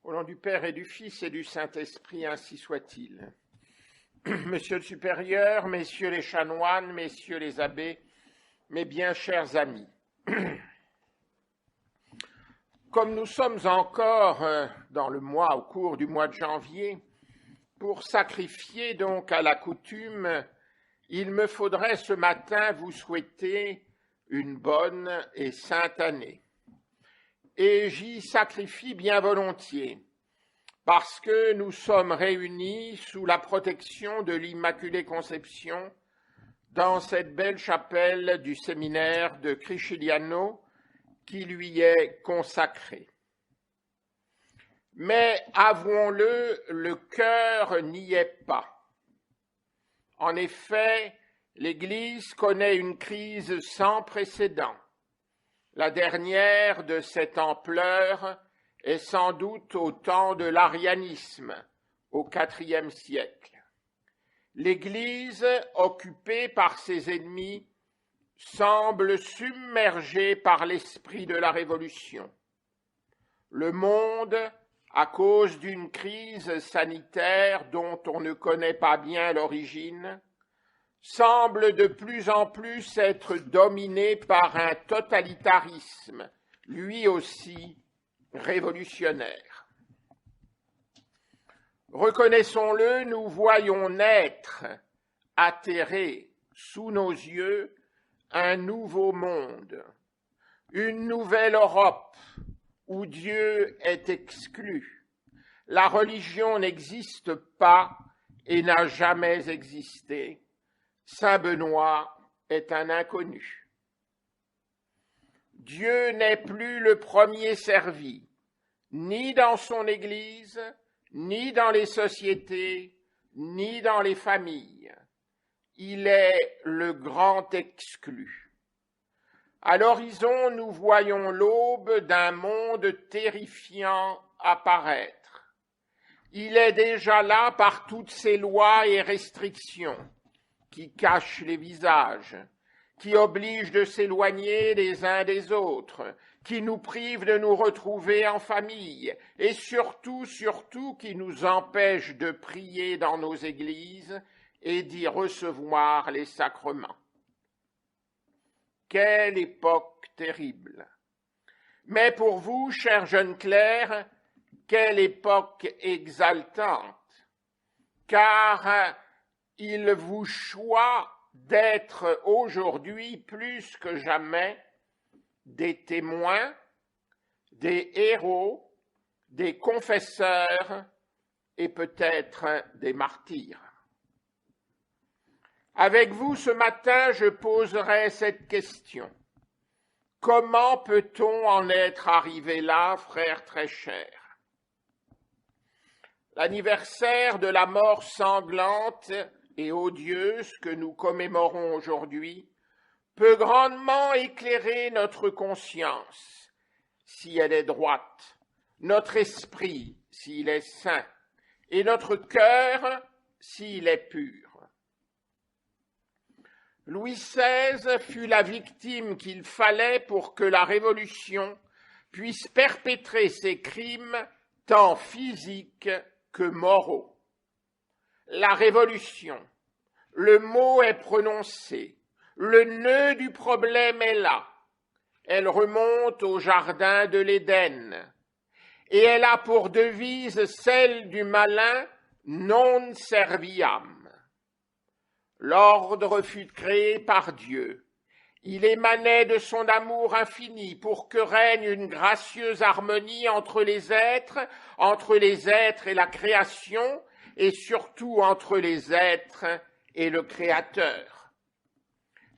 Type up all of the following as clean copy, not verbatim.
Au nom du Père et du Fils et du Saint-Esprit, ainsi soit-il. Monsieur le supérieur, messieurs les chanoines, messieurs les abbés, mes bien chers amis, comme nous sommes encore au cours du mois de janvier, pour sacrifier donc à la coutume, il me faudrait ce matin vous souhaiter une bonne et sainte année. Et j'y sacrifie bien volontiers, parce que nous sommes réunis sous la protection de l'Immaculée Conception dans cette belle chapelle du séminaire de Criciliano qui lui est consacrée. Mais avouons-le, le cœur n'y est pas. En effet, l'Église connaît une crise sans précédent. La dernière de cette ampleur est sans doute au temps de l'arianisme, au IVe siècle. L'Église, occupée par ses ennemis, semble submergée par l'esprit de la Révolution. Le monde, à cause d'une crise sanitaire dont on ne connaît pas bien l'origine, semble de plus en plus être dominé par un totalitarisme, lui aussi révolutionnaire. Reconnaissons-le, nous voyons naître, atterré sous nos yeux, un nouveau monde, une nouvelle Europe où Dieu est exclu. La religion n'existe pas et n'a jamais existé. Saint Benoît est un inconnu. Dieu n'est plus le premier servi, ni dans son Église, ni dans les sociétés, ni dans les familles. Il est le grand exclu. À l'horizon, nous voyons l'aube d'un monde terrifiant apparaître. Il est déjà là par toutes ses lois et restrictions qui cachent les visages, qui obligent de s'éloigner les uns des autres, qui nous privent de nous retrouver en famille et surtout qui nous empêchent de prier dans nos églises et d'y recevoir les sacrements. Quelle époque terrible! Mais pour vous, chers jeunes clercs, quelle époque exaltante! Car il vous choisit d'être aujourd'hui plus que jamais des témoins, des héros, des confesseurs et peut-être des martyrs. Avec vous ce matin, je poserai cette question. Comment peut-on en être arrivé là, frères très chers? L'anniversaire de la mort sanglante et odieuse que nous commémorons aujourd'hui peut grandement éclairer notre conscience, si elle est droite, notre esprit, s'il est sain, et notre cœur, s'il est pur. Louis XVI fut la victime qu'il fallait pour que la Révolution puisse perpétrer ses crimes tant physiques que moraux. La Révolution, le mot est prononcé, le nœud du problème est là. Elle remonte au jardin de l'Éden et elle a pour devise celle du malin non serviam. L'ordre fut créé par Dieu. Il émanait de son amour infini pour que règne une gracieuse harmonie entre les êtres et la création, et surtout entre les êtres et le Créateur.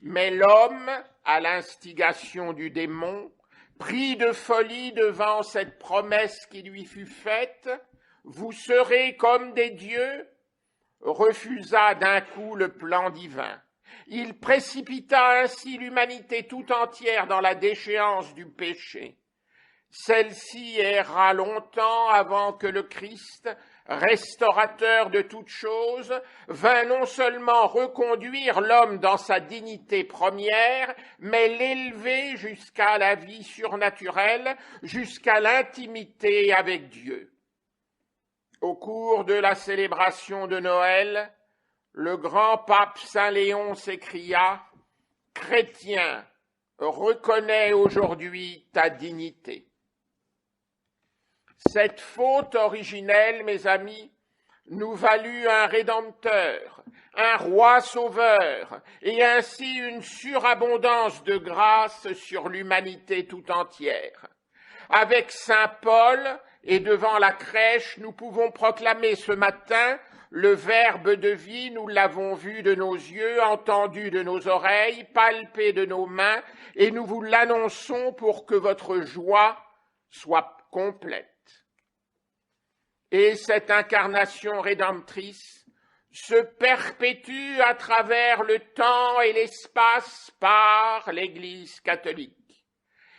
Mais l'homme, à l'instigation du démon, pris de folie devant cette promesse qui lui fut faite, « Vous serez comme des dieux », refusa d'un coup le plan divin. Il précipita ainsi l'humanité tout entière dans la déchéance du péché. Celle-ci erra longtemps avant que le Christ, restaurateur de toutes choses, vint non seulement reconduire l'homme dans sa dignité première, mais l'élever jusqu'à la vie surnaturelle, jusqu'à l'intimité avec Dieu. Au cours de la célébration de Noël, le grand pape Saint Léon s'écria « Chrétien, reconnais aujourd'hui ta dignité ». Cette faute originelle, mes amis, nous valut un Rédempteur, un Roi Sauveur, et ainsi une surabondance de grâce sur l'humanité tout entière. Avec Saint Paul et devant la crèche, nous pouvons proclamer ce matin le Verbe de vie, nous l'avons vu de nos yeux, entendu de nos oreilles, palpé de nos mains, et nous vous l'annonçons pour que votre joie soit complète. Et cette incarnation rédemptrice se perpétue à travers le temps et l'espace par l'Église catholique.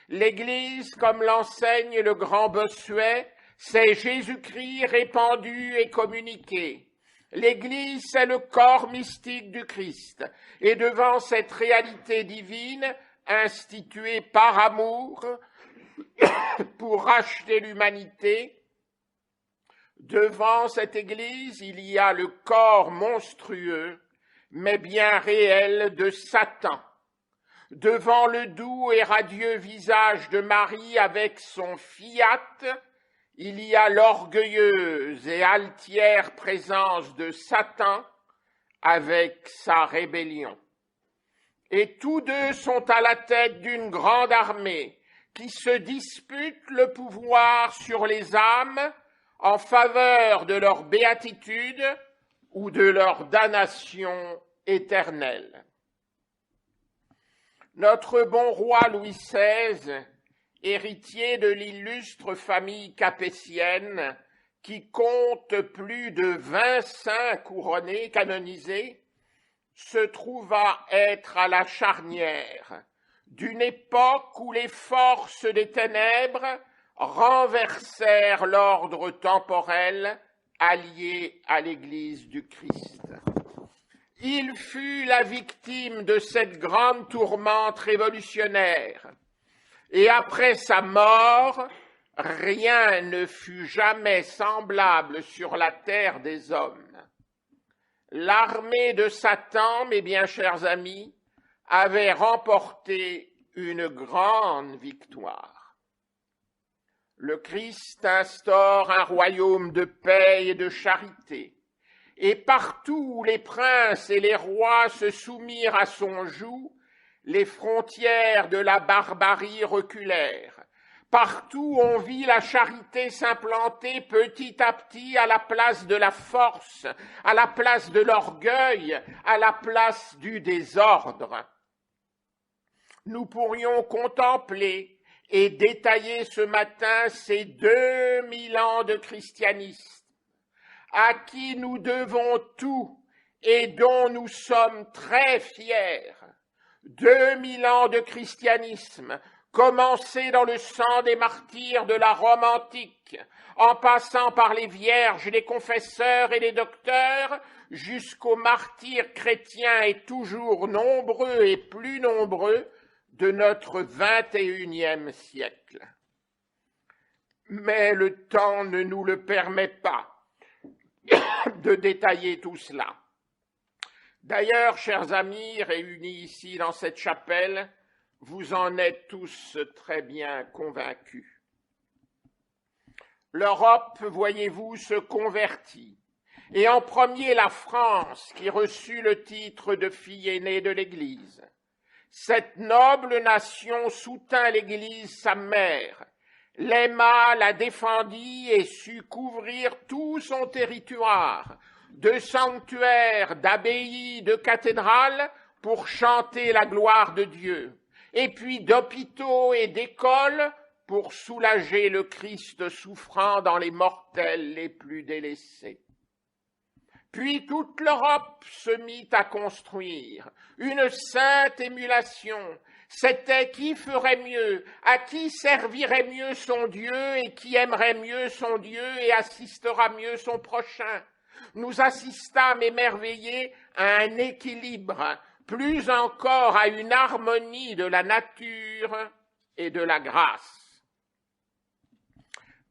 L'Église, comme l'enseigne le grand Bossuet, c'est Jésus-Christ répandu et communiqué. L'Église, c'est le corps mystique du Christ. Et devant cette réalité divine, instituée par amour, pour racheter l'humanité, devant cette Église, il y a le corps monstrueux, mais bien réel de Satan. Devant le doux et radieux visage de Marie avec son fiat, il y a l'orgueilleuse et altière présence de Satan avec sa rébellion. Et tous deux sont à la tête d'une grande armée qui se dispute le pouvoir sur les âmes en faveur de leur béatitude ou de leur damnation éternelle. Notre bon roi Louis XVI, héritier de l'illustre famille capétienne qui compte plus de 20 saints couronnés, canonisés, se trouva être à la charnière d'une époque où les forces des ténèbres renversèrent l'ordre temporel allié à l'Église du Christ. Il fut la victime de cette grande tourmente révolutionnaire, et après sa mort, rien ne fut jamais semblable sur la terre des hommes. L'armée de Satan, mes bien chers amis, avait remporté une grande victoire. Le Christ instaure un royaume de paix et de charité, et partout où les princes et les rois se soumirent à son joug, les frontières de la barbarie reculèrent. Partout on vit la charité s'implanter petit à petit à la place de la force, à la place de l'orgueil, à la place du désordre. Nous pourrions contempler et détailler ce matin ces 2000 ans de christianisme, à qui nous devons tout et dont nous sommes très fiers. 2000 ans de christianisme, commencé dans le sang des martyrs de la Rome antique, en passant par les vierges, les confesseurs et les docteurs, jusqu'aux martyrs chrétiens et toujours nombreux et plus nombreux de notre 21e siècle. Mais le temps ne nous le permet pas de détailler tout cela. D'ailleurs, chers amis réunis ici dans cette chapelle, vous en êtes tous très bien convaincus. L'Europe, voyez-vous, se convertit, et en premier la France, qui reçut le titre de fille aînée de l'Église. Cette noble nation soutint l'Église, sa mère, l'aima, la défendit et sut couvrir tout son territoire, de sanctuaires, d'abbayes, de cathédrales, pour chanter la gloire de Dieu, et puis d'hôpitaux et d'écoles pour soulager le Christ souffrant dans les mortels les plus délaissés. Puis toute l'Europe se mit à construire une sainte émulation. C'était qui ferait mieux, à qui servirait mieux son Dieu et qui aimerait mieux son Dieu et assistera mieux son prochain. Nous assistâmes émerveillés à un équilibre, plus encore à une harmonie de la nature et de la grâce.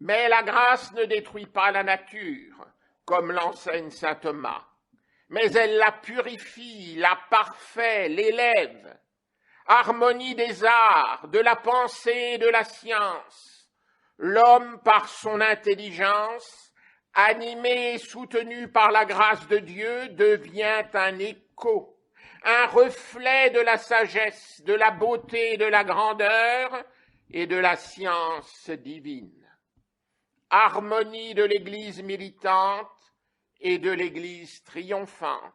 Mais la grâce ne détruit pas la nature, comme l'enseigne saint Thomas, mais elle la purifie, la parfait, l'élève. Harmonie des arts, de la pensée et de la science. L'homme, par son intelligence, animé et soutenu par la grâce de Dieu, devient un écho, un reflet de la sagesse, de la beauté, de la grandeur et de la science divine. Harmonie de l'Église militante et de l'Église triomphante.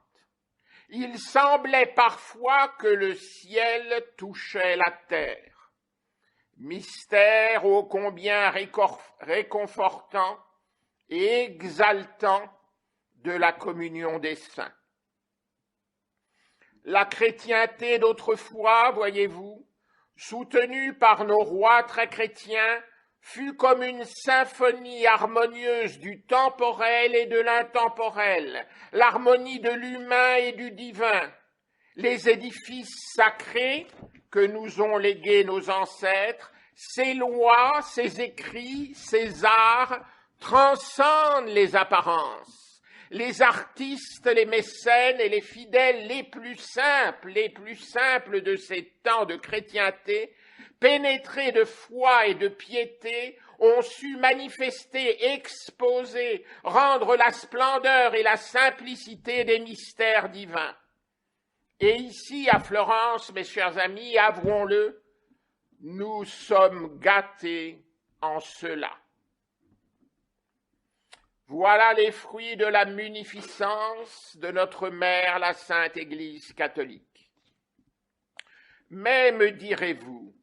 Il semblait parfois que le ciel touchait la terre. Mystère ô combien réconfortant et exaltant de la communion des saints. La chrétienté d'autrefois, voyez-vous, soutenue par nos rois très chrétiens, fut comme une symphonie harmonieuse du temporel et de l'intemporel, l'harmonie de l'humain et du divin. Les édifices sacrés que nous ont légués nos ancêtres, ces lois, ces écrits, ces arts transcendent les apparences. Les artistes, les mécènes et les fidèles les plus simples de ces temps de chrétienté, pénétrés de foi et de piété, ont su manifester, exposer, rendre la splendeur et la simplicité des mystères divins. Et ici, à Florence, mes chers amis, avouons-le, nous sommes gâtés en cela. Voilà les fruits de la munificence de notre mère, la Sainte Église catholique. Mais, me direz-vous,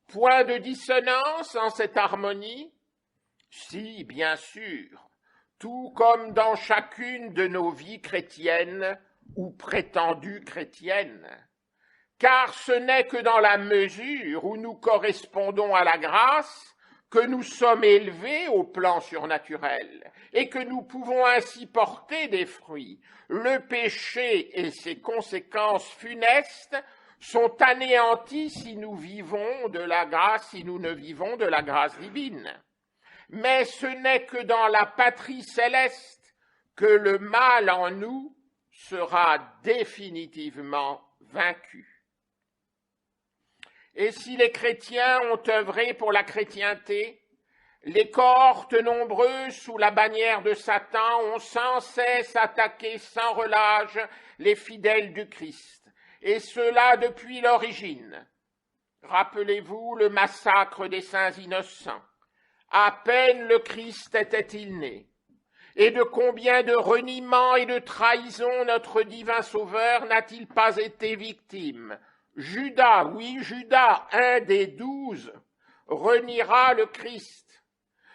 point de dissonance en cette harmonie? Si, bien sûr, tout comme dans chacune de nos vies chrétiennes ou prétendues chrétiennes, car ce n'est que dans la mesure où nous correspondons à la grâce que nous sommes élevés au plan surnaturel et que nous pouvons ainsi porter des fruits. Le péché et ses conséquences funestes sont anéantis si nous vivons de la grâce, si nous ne vivons de la grâce divine. Mais ce n'est que dans la patrie céleste que le mal en nous sera définitivement vaincu. Et si les chrétiens ont œuvré pour la chrétienté, les cohortes nombreuses sous la bannière de Satan ont sans cesse attaqué sans relâche les fidèles du Christ, et cela depuis l'origine. Rappelez-vous le massacre des saints innocents. À peine le Christ était-il né, et de combien de reniements et de trahisons notre divin Sauveur n'a-t-il pas été victime? Judas, oui, Judas, un des 12, reniera le Christ.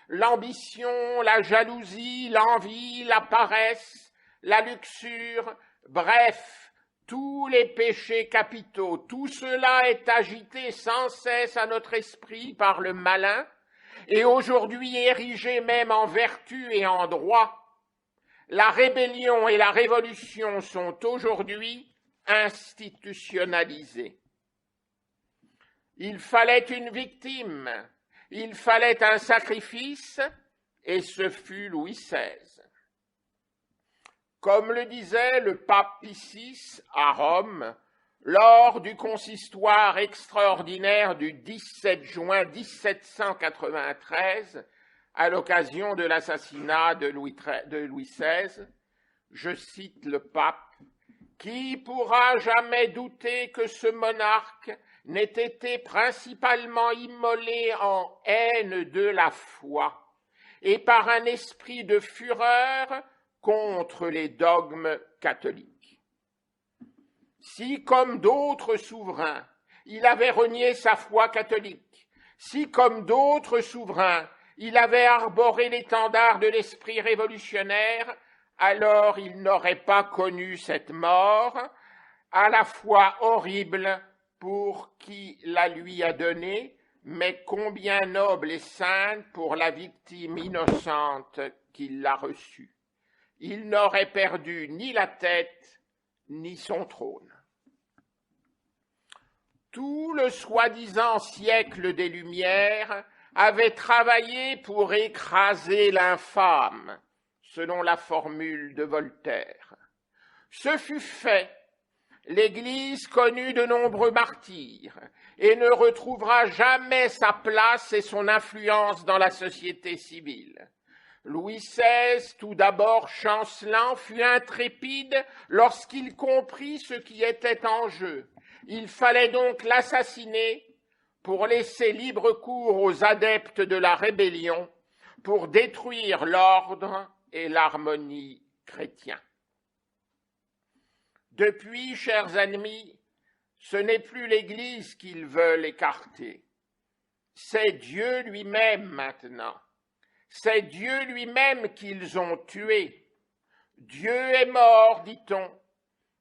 L'ambition, la jalousie, l'envie, la paresse, la luxure, bref, tous les péchés capitaux, tout cela est agité sans cesse à notre esprit par le malin, et aujourd'hui érigé même en vertu et en droit. La rébellion et la révolution sont aujourd'hui institutionnalisées. Il fallait une victime, il fallait un sacrifice, et ce fut Louis XVI. Comme le disait le pape Pie VI à Rome, lors du consistoire extraordinaire du 17 juin 1793, à l'occasion de l'assassinat de Louis XVI, je cite le pape, « Qui pourra jamais douter que ce monarque n'ait été principalement immolé en haine de la foi et par un esprit de fureur contre les dogmes catholiques. Si, comme d'autres souverains, il avait renié sa foi catholique, si, comme d'autres souverains, il avait arboré l'étendard de l'esprit révolutionnaire, alors il n'aurait pas connu cette mort, à la fois horrible pour qui la lui a donnée, mais combien noble et sainte pour la victime innocente qui l'a reçue. Il n'aurait perdu ni la tête, ni son trône. Tout le soi-disant siècle des Lumières avait travaillé pour écraser l'infâme, selon la formule de Voltaire. Ce fut fait. L'Église connut de nombreux martyrs et ne retrouvera jamais sa place et son influence dans la société civile. Louis XVI, tout d'abord chancelant, fut intrépide lorsqu'il comprit ce qui était en jeu. Il fallait donc l'assassiner pour laisser libre cours aux adeptes de la rébellion, pour détruire l'ordre et l'harmonie chrétiens. Depuis, chers amis, ce n'est plus l'Église qu'ils veulent écarter, c'est Dieu lui-même maintenant. C'est Dieu lui-même qu'ils ont tué. Dieu est mort, dit-on.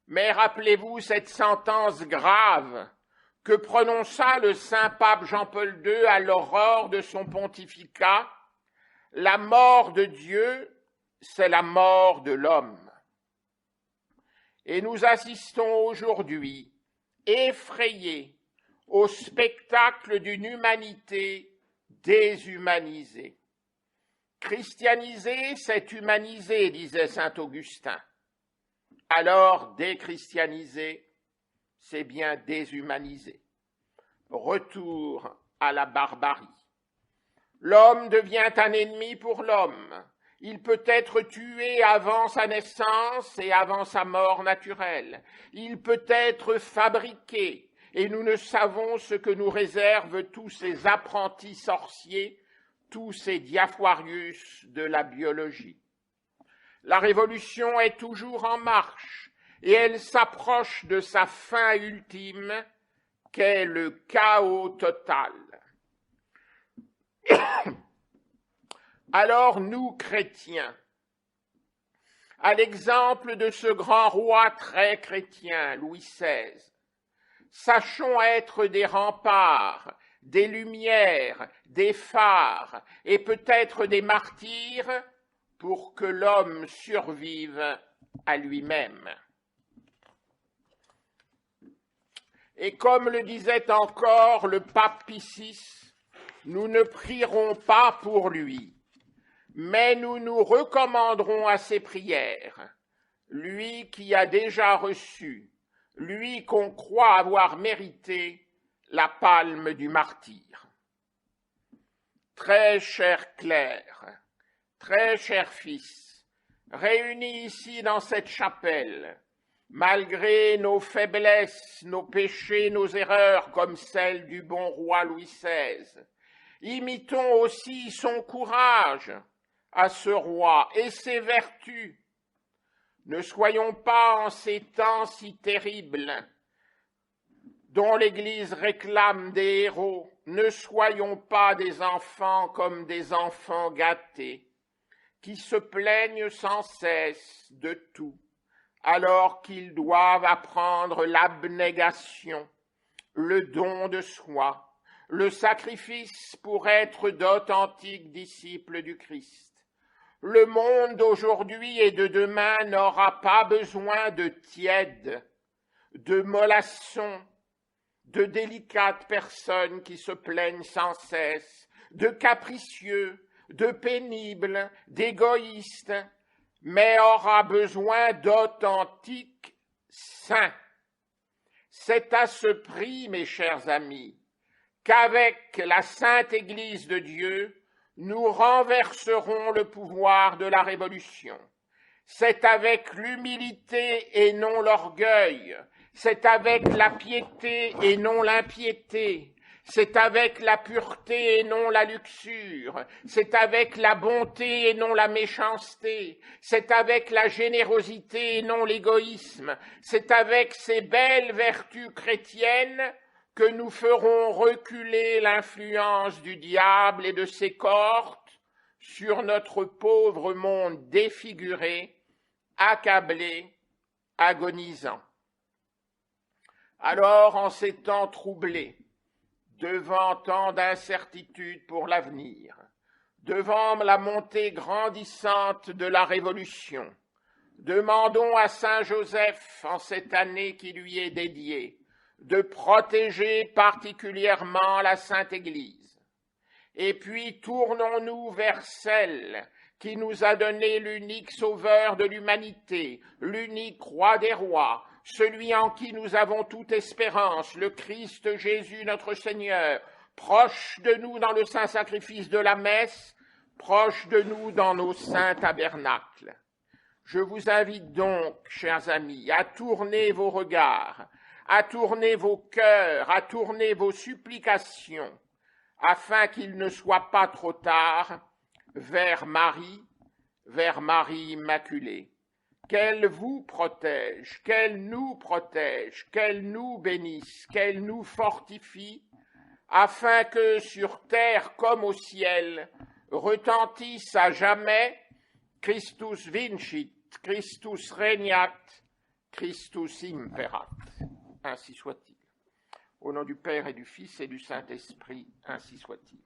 Mais rappelez-vous cette sentence grave que prononça le saint pape Jean-Paul II à l'aurore de son pontificat. La mort de Dieu, c'est la mort de l'homme. Et nous assistons aujourd'hui, effrayés, au spectacle d'une humanité déshumanisée. Christianiser, c'est humaniser, disait saint Augustin. Alors, déchristianiser, c'est bien déshumaniser. Retour à la barbarie. L'homme devient un ennemi pour l'homme. Il peut être tué avant sa naissance et avant sa mort naturelle. Il peut être fabriqué, et nous ne savons ce que nous réservent tous ces apprentis sorciers, tous ces Diafoirius de la biologie. La révolution est toujours en marche et elle s'approche de sa fin ultime qu'est le chaos total. Alors nous, chrétiens, à l'exemple de ce grand roi très chrétien, Louis XVI, sachons être des remparts, des lumières, des phares et peut-être des martyrs pour que l'homme survive à lui-même. Et comme le disait encore le pape Pie VI, nous ne prierons pas pour lui, mais nous nous recommanderons à ses prières, lui qui a déjà reçu, lui qu'on croit avoir mérité la palme du martyr. Très cher Claire, très cher fils, réunis ici dans cette chapelle, malgré nos faiblesses, nos péchés, nos erreurs, comme celle du bon roi Louis XVI, imitons aussi son courage à ce roi et ses vertus. Ne soyons pas en ces temps si terribles dont l'Église réclame des héros, ne soyons pas des enfants comme des enfants gâtés, qui se plaignent sans cesse de tout, alors qu'ils doivent apprendre l'abnégation, le don de soi, le sacrifice pour être d'authentiques disciples du Christ. Le monde d'aujourd'hui et de demain n'aura pas besoin de tièdes, de mollassons, de délicates personnes qui se plaignent sans cesse, de capricieux, de pénibles, d'égoïstes, mais aura besoin d'authentiques saints. C'est à ce prix, mes chers amis, qu'avec la Sainte Église de Dieu, nous renverserons le pouvoir de la Révolution. C'est avec l'humilité et non l'orgueil, c'est avec la piété et non l'impiété, c'est avec la pureté et non la luxure, c'est avec la bonté et non la méchanceté, c'est avec la générosité et non l'égoïsme, c'est avec ces belles vertus chrétiennes que nous ferons reculer l'influence du diable et de ses cohortes sur notre pauvre monde défiguré, accablé, agonisant. Alors, en ces temps troublés, devant tant d'incertitudes pour l'avenir, devant la montée grandissante de la Révolution, demandons à Saint Joseph, en cette année qui lui est dédiée, de protéger particulièrement la Sainte Église. Et puis tournons-nous vers celle qui nous a donné l'unique sauveur de l'humanité, l'unique roi des rois, celui en qui nous avons toute espérance, le Christ Jésus notre Seigneur, proche de nous dans le saint sacrifice de la messe, proche de nous dans nos saints tabernacles. Je vous invite donc, chers amis, à tourner vos regards, à tourner vos cœurs, à tourner vos supplications, afin qu'il ne soit pas trop tard, vers Marie Immaculée. Qu'elle vous protège, qu'elle nous protège, qu'elle nous bénisse, qu'elle nous fortifie, afin que sur terre comme au ciel retentisse à jamais Christus vincit, Christus regnat, Christus imperat. Ainsi soit-il. Au nom du Père et du Fils et du Saint-Esprit, ainsi soit-il.